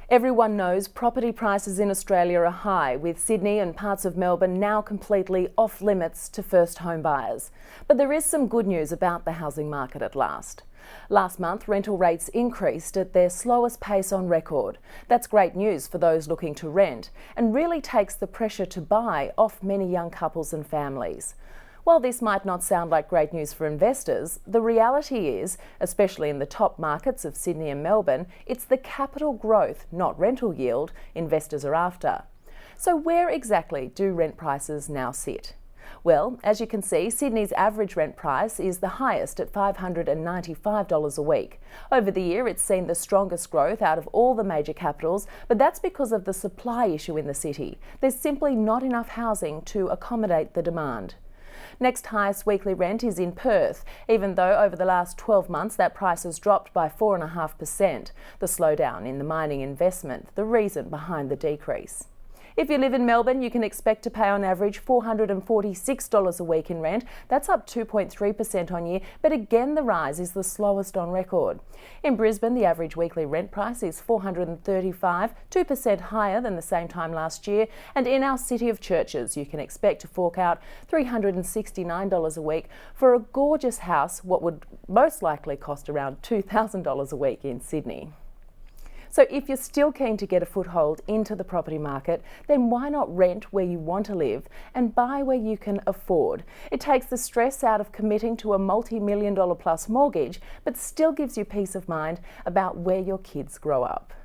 Everyone knows property prices in Australia are high, with Sydney and parts of Melbourne now completely off limits to first home buyers. But there is some good news about the housing market at last. Last month, rental rates increased at their slowest pace on record. That's great news for those looking to rent and really takes the pressure to buy off many young couples and families. While this might not sound like great news for investors, the reality is, especially in the top markets of Sydney and Melbourne, it's the capital growth, not rental yield, investors are after. So where exactly do rent prices now sit? Well, as you can see, Sydney's average rent price is the highest at $595 a week. Over the year, it's seen the strongest growth out of all the major capitals, but that's because of the supply issue in the city. There's simply not enough housing to accommodate the demand. Next highest weekly rent is in Perth, even though over the last 12 months that price has dropped by 4.5%. The slowdown in the mining investment, the reason behind the decrease. If you live in Melbourne, you can expect to pay on average $446 a week in rent. That's up 2.3% on year, but again the rise is the slowest on record. In Brisbane, the average weekly rent price is $435, 2% higher than the same time last year. And in our city of churches, you can expect to fork out $369 a week for a gorgeous house, what would most likely cost around $2,000 a week in Sydney. So if you're still keen to get a foothold into the property market, then why not rent where you want to live and buy where you can afford? It takes the stress out of committing to a multi-million-dollar plus mortgage, but still gives you peace of mind about where your kids grow up.